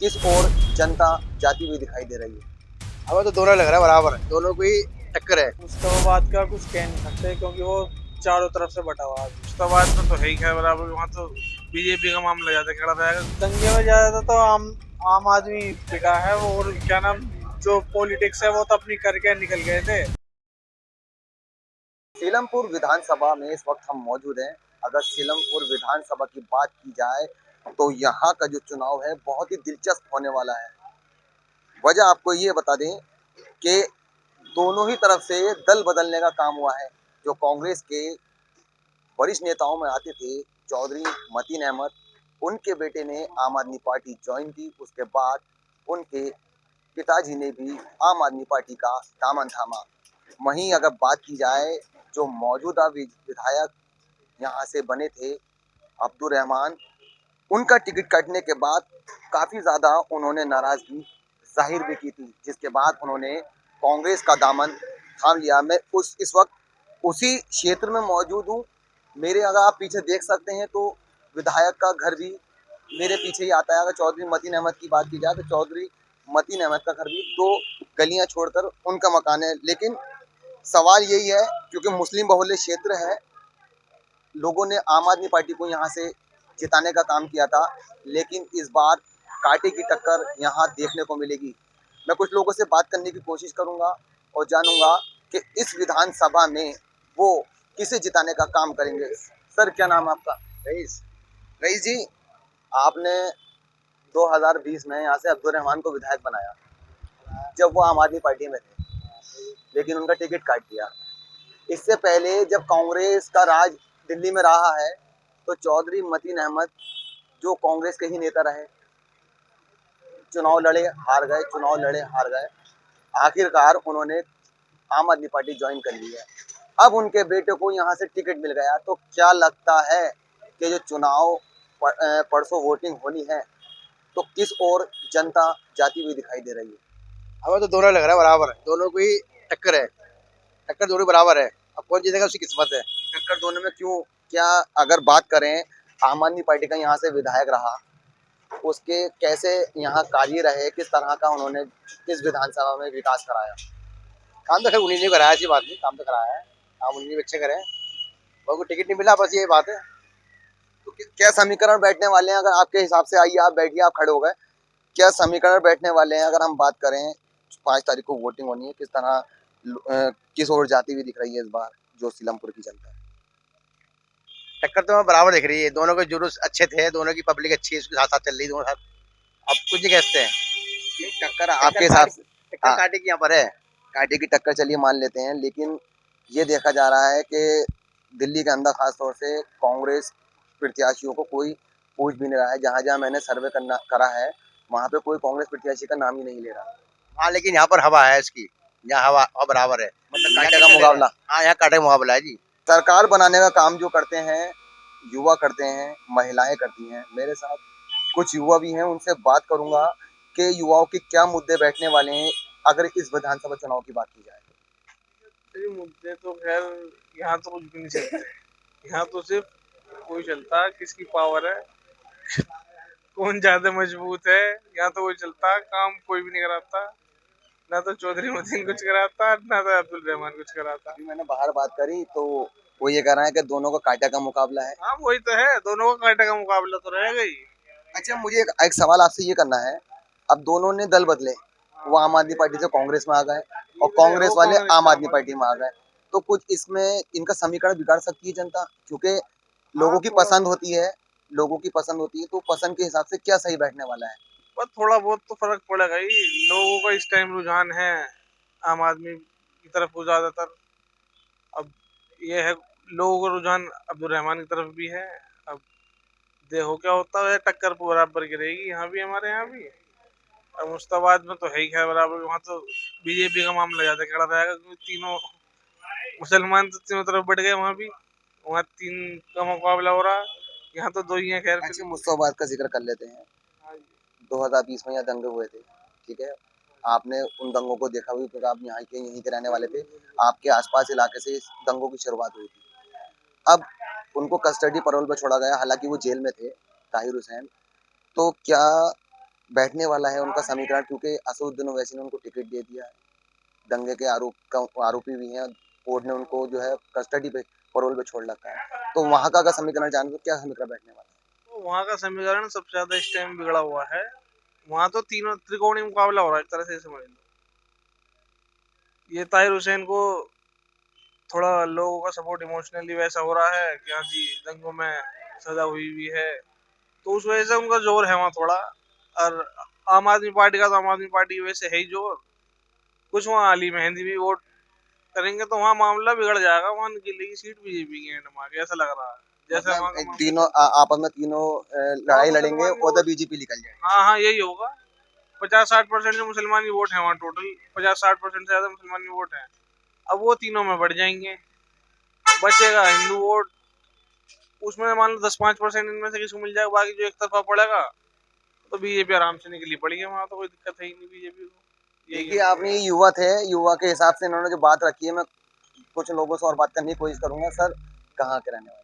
किस ओर जनता जाती हुई दिखाई दे रही है। हमें तो दोनों लग रहा है बराबर है, दोनों को ही टक्कर है। मुश्ताबाद का कुछ कह नहीं सकते क्योंकि वो चारों तरफ से बटा हुआ है। मुश्ताबाद में तो है ही खैर बराबर, वहाँ तो बीजेपी का मामला ज्यादा खड़ा रहेगा। दंगे में ज्यादा तो आम आदमी पिटा है, और क्या नाम, जो पॉलिटिक्स है वो तो अपनी करके निकल गए थे। सीलमपुर विधानसभा में इस वक्त हम मौजूद हैं। अगर सीलमपुर विधानसभा की बात की जाए तो यहाँ का जो चुनाव है बहुत ही दिलचस्प होने वाला है। वजह आपको ये बता दें कि दोनों ही तरफ से दल बदलने का काम हुआ है। जो कांग्रेस के वरिष्ठ नेताओं में आते थे, चौधरी मतीन अहमद, उनके बेटे ने आम आदमी पार्टी ज्वाइन की। उसके बाद उनके पिताजी ने भी आम आदमी पार्टी का दामन थामा। वहीं अगर बात की जाए, जो मौजूदा विधायक यहाँ से बने थे अब्दुल रहमान, उनका टिकट कटने के बाद काफ़ी ज़्यादा उन्होंने नाराज़गी जाहिर भी की थी, जिसके बाद उन्होंने कांग्रेस का दामन थाम लिया। मैं इस वक्त उसी क्षेत्र में मौजूद हूँ। मेरे अगर आप पीछे देख सकते हैं तो विधायक का घर भी मेरे पीछे ही आता है। अगर चौधरी मतीन अहमद की बात की जाए तो चौधरी मतीन अहमद का घर भी 2 गलियां छोड़कर उनका मकान है। लेकिन सवाल यही है, क्योंकि मुस्लिम बहुल्य क्षेत्र है, लोगों ने आम आदमी पार्टी को यहाँ से जिताने का काम किया था, लेकिन इस बार कांटे की टक्कर यहाँ देखने को मिलेगी। मैं कुछ लोगों से बात करने की कोशिश करूँगा और जानूंगा कि इस विधानसभा में वो किसे जिताने का काम करेंगे। सर, क्या नाम है आपका? रईस। रईस जी, आपने 2020 में यहाँ से अब्दुल रहमान को विधायक बनाया, जब वो आम आदमी पार्टी में थे, लेकिन उनका टिकट काट दिया। इससे पहले जब कांग्रेस का राज दिल्ली में रहा है तो चौधरी मतीन अहमद, जो कांग्रेस के ही नेता रहे, चुनाव लड़े हार गए, चुनाव लड़े हार गए, आखिरकार उन्होंने आम आदमी पार्टी ज्वाइन कर ली है। अब उनके बेटे को यहाँ से टिकट मिल गया, तो क्या लगता है कि जो चुनाव परसों वोटिंग होनी है तो किस ओर जनता जाती हुई दिखाई दे रही है। हमें तो दोनों लग रहा है बराबर है, दोनों को ही टक्कर है। टक्कर दोनों बराबर है, अब कौन जीतेगा उसकी किस्मत है। टक्कर दोनों में क्यों? क्या अगर बात करें, आम आदमी पार्टी का यहाँ से विधायक रहा, उसके कैसे यहाँ कार्य रहे, किस तरह का उन्होंने इस विधानसभा में विकास कराया। काम तो खैर उन्हीं ने कराया, ऐसी बात नहीं, काम तो कराया है, काम उन्हीं ने अच्छे करे हैं। को टिकट नहीं मिला, बस ये बात है। तो क्या समीकरण बैठने वाले हैं? अगर आपके हिसाब से, आइए आप बैठिए, आप खड़े हो गए, क्या समीकरण बैठने वाले हैं अगर हम बात करें? 5 तारीख को वोटिंग होनी है, किस तरह किस ओर जाती हुई दिख रही है इस बार जो सीलमपुर की जनता है? टक्कर तो हमें बराबर दिख रही है, दोनों के जुलूस अच्छे थे, दोनों की पब्लिक अच्छी है, उसके साथ साथ चल रही है दोनों साथ। अब कुछ नहीं कहते हैं। टक्कर आपके हिसाब से? टक्कर हाँ, काटे की यहाँ पर है। कांटे की टक्कर चलिए मान लेते हैं, लेकिन ये देखा जा रहा है कि दिल्ली के अंदर खास तौर से कांग्रेस प्रत्याशियों को कोई पूछ भी नहीं रहा है। जहां जहां मैंने सर्वे करना करा है, वहां पे कोई कांग्रेस प्रत्याशी का नाम ही नहीं ले रहा। हाँ, लेकिन यहाँ पर हवा है इसकी, यहाँ हवा हवा बराबर है, मतलब यहाँ कांटे का मुकाबला। हाँ, यहाँ काटे का मुकाबला है जी। सरकार बनाने का काम जो करते हैं युवा करते हैं, महिलाएं करती हैं। मेरे साथ कुछ युवा भी हैं, उनसे बात करूंगा कि युवाओं के क्या मुद्दे बैठने वाले हैं अगर इस विधानसभा चुनाव की बात की जाए। ये मुद्दे तो खैर यहाँ तो कुछ भी नहीं चलते। यहाँ तो सिर्फ कोई चलता है किसकी पावर है, कौन ज्यादा मजबूत है। यहाँ तो कोई चलता, काम कोई भी नहीं कराता। ना तो चौधरी मतीन कुछ कराता, ना तो अब्दुल रहमान कुछ कराता। अभी मैंने बाहर बात करी तो वो ये कह रहा है कि दोनों का कांटे का मुकाबला है। हाँ वही तो है, दोनों का कांटे का मुकाबला तो रहेगा ही। अच्छा, मुझे एक सवाल आपसे ये करना है। अब दोनों ने दल बदले, वो आम आदमी पार्टी से कांग्रेस में आ गए और कांग्रेस वाले आम आदमी पार्टी में आ गए, तो कुछ इसमें इनका समीकरण बिगाड़ सकती है जनता, क्योंकि लोगों की पसंद होती है, लोगों की पसंद होती है, तो पसंद के हिसाब से क्या सही बैठने वाला है। पर थोड़ा बहुत तो फर्क पड़ेगा ही। लोगों का इस टाइम रुझान है आम आदमी की तरफ को ज्यादातर। अब ये है, लोगों का रुझान अब्दुल रहमान की तरफ भी है। अब देखो क्या होता है, टक्कर बराबर की रहेगी यहाँ भी, हमारे यहाँ भी। अब मुश्ताबाद में तो है ही खैर बराबर, वहाँ तो बीजेपी का मामला ज्यादा खड़ा रहेगा, क्योंकि तीनों मुसलमान तो तीनों तरफ बढ़ गए। वहाँ भी, वहाँ 3 का मुकाबला हो रहा, यहाँ तो 2 ही है खैर। अच्छा, मुस्तफाबाद का जिक्र कर लेते हैं। हाँ जी। 2020 में यहाँ दंगे हुए थे, ठीक है, आपने उन दंगों को देखा हुआ, क्योंकि आप यहाँ के यहीं के रहने वाले थे, आपके आसपास इलाके से इस दंगों की शुरुआत हुई थी। अब उनको कस्टडी पैरोल पर छोड़ा गया, हालांकि वो जेल में थे, ताहिर हुसैन। तो क्या बैठने वाला है उनका समीकरण, क्योंकि असदुद्दीन ओवैसी ने उनको टिकट दे दिया है, दंगे के आरोपी भी हैं, कोर्ट ने उनको जो है कस्टडी पे पैरोल पे छोड़ रखा है। तो वहाँ का अगर समीकरण जाने तो क्या समीकरण बैठने वाला है? तो वहाँ का समीकरण सबसे ज्यादा इस टाइम बिगड़ा हुआ है। वहाँ तो तीनों त्रिकोणीय मुकाबला हो रहा है, एक तरह से समझ लो। ये ताहिर हुसैन को थोड़ा लोगों का सपोर्ट इमोशनली वैसा हो रहा है कि हाँ जी दंगों में सजा हुई भी है, तो उस वजह से उनका जोर है वहाँ थोड़ा। और आम आदमी पार्टी का तो आम आदमी पार्टी की वजह से है ही जोर। कुछ वहाँ अली मेहंदी भी वोट करेंगे तो वहाँ मामला बिगड़ जाएगा, वहाँ निकलेगी सीट बीजेपी की एंड में, ऐसा लग रहा है। जैसे वहाँ का मतलब तीनों आपस में तीनों लड़ाई लड़ेंगे और तो बीजेपी निकल जाएगी। हाँ हाँ यही होगा। 50-60% जो मुसलमानी वोट है वहाँ, टोटल 50-60% से ज्यादा मुसलमानी वोट है। अब वो तीनों में बढ़ जाएंगे, बचेगा हिंदू वोट। उसमें मान लो 10-5% इनमें से किसी को मिल जाएगा, बाकी जो एक तरफा पड़ेगा तो बीजेपी आराम से निकली पड़ी है वहाँ, तो कोई दिक्कत है ही नहीं बीजेपी को। यही देखिए है। आपने ये युवा थे, युवा के हिसाब से इन्होंने जो बात रखी है, मैं कुछ लोगों से और बात करने की कोशिश करूंगा। सर कहाँ के रहने वाले?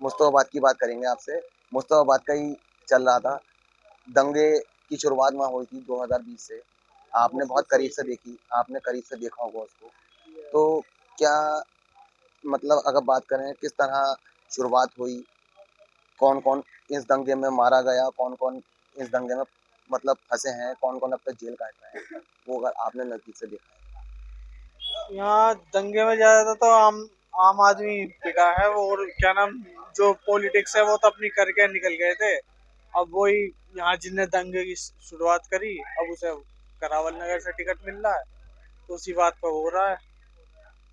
मुस्तफाबाद की बात करेंगे आपसे। मुस्तफाबाद का ही चल रहा था, दंगे की शुरुआत वहाँ हुई थी 2020 से। आपने बहुत करीब से देखी, आपने करीब से देखा होगा उसको। तो क्या मतलब अगर बात करें किस तरह शुरुआत हुई, कौन कौन इस दंगे में मारा गया, कौन कौन इस दंगे में मतलब फंसे हैं, कौन कौन अब तक जेल काट रहे हैं, वो अगर आपने नजदीक से देखा है? यहाँ दंगे में ज्यादा तो आम आम आदमी पिटा है, और क्या नाम, जो पॉलिटिक्स है वो तो अपनी करके निकल गए थे। अब वही यहाँ जिनने दंगे की शुरुआत करी, अब उसे करावल नगर से टिकट मिल रहा है, तो उसी बात पे हो रहा है।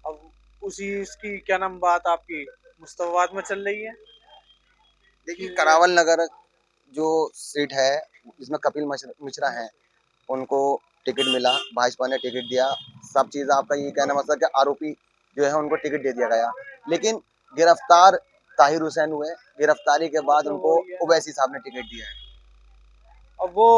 अब उसी उसकी क्या नाम बात आपकी मुस्तफाबाद में चल रही है। देखिए करावल नगर जो सीट है जिसमें कपिल मिश्रा हैं, उनको टिकट मिला, भाजपा ने टिकट दिया, सब चीज़ आपका ये कहना मतलब कि आरोपी जो है उनको टिकट दे दिया गया। लेकिन गिरफ्तार ताहिर हुसैन हुए, गिरफ्तारी के बाद तो उनको वही है ना। ओवैसी साहब ने टिकट दिया है। अब वो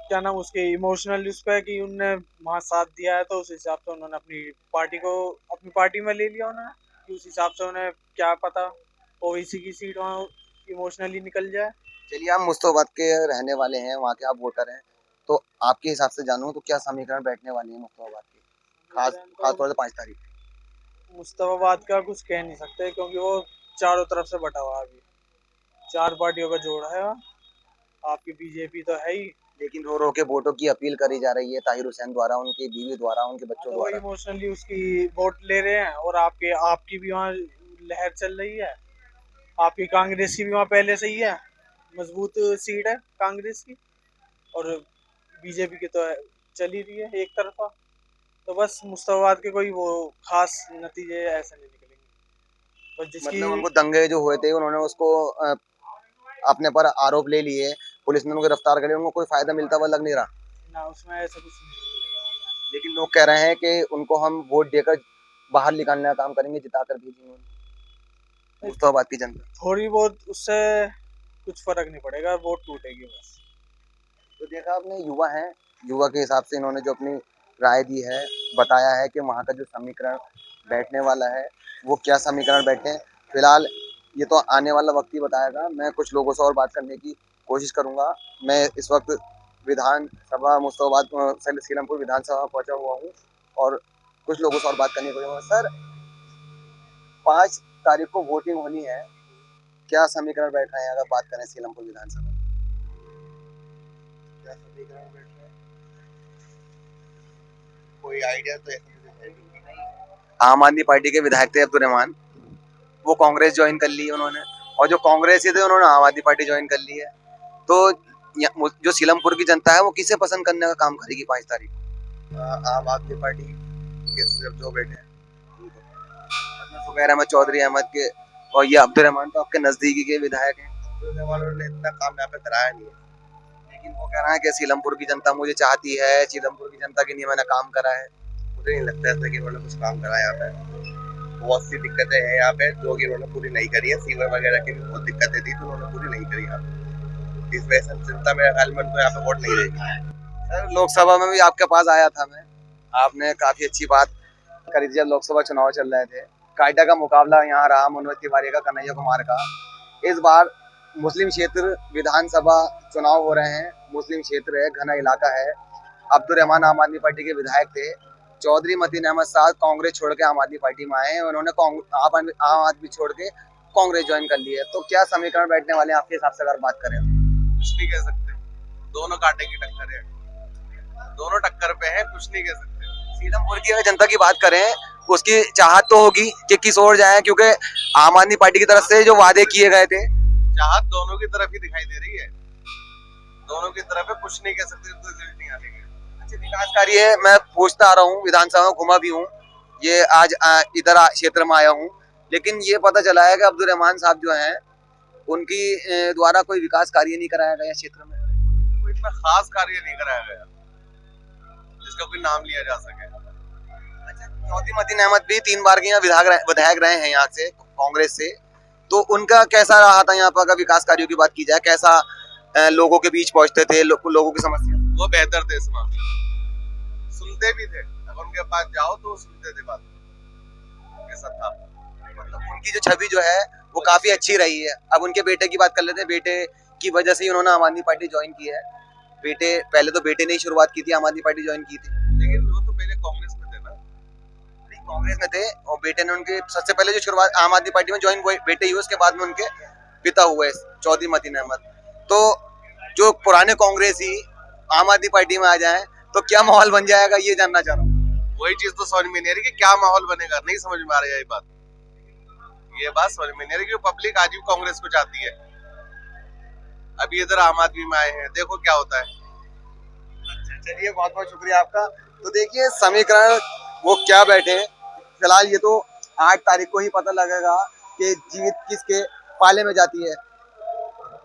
क्या नाम उसके इमोशनल उस पे कि उनने वहाँ साथ दिया है, तो उस हिसाब से उन्होंने अपनी पार्टी में ले लिया उन्होंने, कि उस हिसाब से उन्हें क्या पता ओवैसी की सीट वहाँ इमोशनली निकल जाए। चलिए आप मुस्तफाबाद के रहने वाले हैं, वहाँ के आप वोटर हैं, तो आपके हिसाब से जानूँ तो क्या समीकरण बैठने वाली है मुस्तफाबाद की, खास तौर से 5 तारीख? मुस्तफाबाद का कुछ कह नहीं सकते, क्योंकि वो चारों तरफ से बटा हुआ है अभी। 4 पार्टियों का जोड़ है। आपकी बीजेपी तो है ही। लेकिन रो रो के वोटों की अपील करी जा रही है ताहिर हुसैन द्वारा, उनकी बीवी द्वारा, उनके बच्चों तो वो द्वारा। इमोशनली उसकी वोट ले रहे हैं, और आपकी भी वहाँ लहर चल रही है। आपकी कांग्रेस की भी वहाँ पहले से ही है, मजबूत सीट है कांग्रेस की। और बीजेपी की तो चल ही रही है एक तरफा। तो बस मुस्तफाबाद के कोई वो खास नतीजे ऐसे नहीं निकलेंगे, बस जिसकी मतलब उनको दंगे जो हुए थे उन्होंने उसको अपने पर आरोप ले लिए, पुलिस ने उनको गिरफ्तार कर लिया, उनको कोई फायदा मिलता हुआ लग नहीं रहा। ना उसमें ऐसा कुछ नहीं निकलेगा। लेकिन लोग कह रहे हैं कि उनको हम वोट देकर बाहर निकालने का काम करेंगे, जिताकर भेजेंगे मुस्तफाबाद की जनता। थोड़ी बहुत उससे कुछ फर्क नहीं पड़ेगा, वोट टूटेगी बस। तो देखा आपने, युवा हैं, युवा के हिसाब से इन्होंने जो अपनी राय दी है, बताया है कि वहाँ का जो समीकरण बैठने वाला है वो क्या समीकरण बैठे। फिलहाल ये तो आने वाला वक्त ही बताएगा। मैं कुछ लोगों से और बात करने की कोशिश करूंगा। मैं इस वक्त विधानसभा मुस्तफाबाद सीलमपुर विधानसभा पहुंचा हुआ हूँ और कुछ लोगों से और बात करने को। सर 5 तारीख को वोटिंग होनी है, क्या समीकरण बैठ रहे हैं अगर बात करें सीलमपुर विधानसभा? क्या समीकरण बैठ रहे हैं? कोई आइडिया तो ऐसा नहीं। आम आदमी पार्टी के विधायक थे अब्दुल रहमान, वो कांग्रेस ज्वाइन कर ली उन्होंने, और जो कांग्रेस थे उन्होंने आम आदमी पार्टी ज्वाइन कर ली है। तो जो सीलमपुर की जनता है वो किसे पसंद करने का काम करेगी 5 तारीख को? आम आदमी पार्टी के सिर्फ जो बैठे हैं जुबैर अहमद चौधरी अहमद के, और ये अब्दुल रहमान तो आपके नजदीकी के विधायक हैं। अब्दुल रहमान ने इतना काम यहाँ पे कराया नहीं है, लेकिन वो कह रहा है कि सीलमपुर की जनता मुझे चाहती है, सीलमपुर की जनता के लिए मैंने काम करा है। मुझे नहीं लगता ऐसा कि उन्होंने कुछ काम करा यहाँ पे। बहुत सी दिक्कतें हैं यहाँ पे जो कि उन्होंने पूरी नहीं करी है। सीवर वगैरह की भी बहुत दिक्कतें थी तो उन्होंने पूरी नहीं करी यहाँ पे। इस वजह से जनता मेरे ख्याल में उनको यहाँ पे वोट नहीं देगी। सर लोकसभा में भी आपके पास आया था मैं, आपने काफी अच्छी बात करी थी जब लोकसभा चुनाव चल रहे थे। कायदा का मुकाबला यहाँ रहा मनोज तिवारी का, कन्हैया कुमार का। इस बार मुस्लिम क्षेत्र विधानसभा चुनाव हो रहे हैं। मुस्लिम क्षेत्र है, घना इलाका है। अब्दुल रहमान आम आदमी पार्टी के विधायक थे। चौधरी मतीन अहमद साहब कांग्रेस छोड़ के आम आदमी पार्टी में आए हैं। उन्होंने आम आदमी छोड़ के कांग्रेस ज्वाइन कर ली है। तो क्या समीकरण बैठने वाले हैं आपके हिसाब से अगर बात करें? कुछ नहीं कह सकते, दोनों कांटे की टक्कर है, दोनों टक्कर पे है, कुछ नहीं कह सकते। सीलमपुर की अगर जनता की बात करें, उसकी चाहत तो होगी कि किस ओर जाए, क्योंकि आम आदमी पार्टी की तरफ से जो वादे किए गए थे, चाहत दोनों की तरफ ही दिखाई दे रही है, दोनों की तरफ है, कुछ नहीं कह सकते, तो रिजल्ट नहीं आने के। अच्छा, विकास कार्य है, मैं पूछता आ रहा हूँ, विधानसभा में घुमा भी हूँ, ये आज इधर क्षेत्र में आया हूँ, लेकिन ये पता चला है कि अब्दुल रहमान साहब जो हैं उनकी द्वारा कोई विकास कार्य नहीं कराया गया क्षेत्र में। कोई इतना खास कार्य नहीं कराया गया जिसका कोई नाम लिया जा सके। अच्छा, चौधरी मतीन अहमद भी 3 बार के यहाँ विधायक रहे हैं यहाँ से कांग्रेस से, तो उनका कैसा रहा था यहाँ पर? अगर विकास कार्यों की बात की जाए, कैसा लोगों के बीच पहुंचते थे, लोगों की समस्या? वो बेहतर थे इस मामले में, सुनते भी थे, अगर उनके पास जाओ तो सुनते थे बात, ऐसा था। मतलब उनकी जो छवि जो है वो काफी अच्छी रही है। अब उनके बेटे की बात कर लेते हैं। बेटे की वजह से ही उन्होंने आम आदमी पार्टी ज्वाइन की है। पहले तो बेटे ने ही शुरुआत की थी, आम आदमी पार्टी ज्वाइन की थी, लेकिन वो तो पहले कांग्रेस में थे ना। कांग्रेस में थे, और बेटे ने उनके सबसे पहले जो शुरुआत आम आदमी पार्टी में ज्वाइन बेटे ही हुए, उसके बाद में उनके पिता हुए चौधरी मतीन अहमद। तो जो पुराने कांग्रेस ही आम आदमी पार्टी में आ जाए तो क्या माहौल बन जाएगा, ये जानना चाह रहा हूँ। वही चीज तो समझ में नहीं आ रही कि क्या माहौल बनेगा, नहीं समझ में आ रही है ये बात समझ में नहीं आ रही कि पब्लिक आज भी कांग्रेस को चाहती है। अभी इधर आम आदमी में आए हैं, देखो क्या होता है। चलिए, बहुत बहुत शुक्रिया आपका। तो देखिए, समीकरण वो क्या बैठे, फिलहाल ये तो 8 तारीख को ही पता लगेगा कि जीत किसके पाले में जाती है।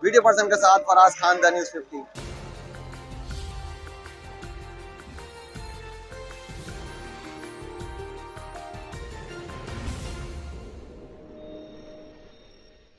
वीडियो पर्सन के साथ फराज खान, द न्यूज़ 50।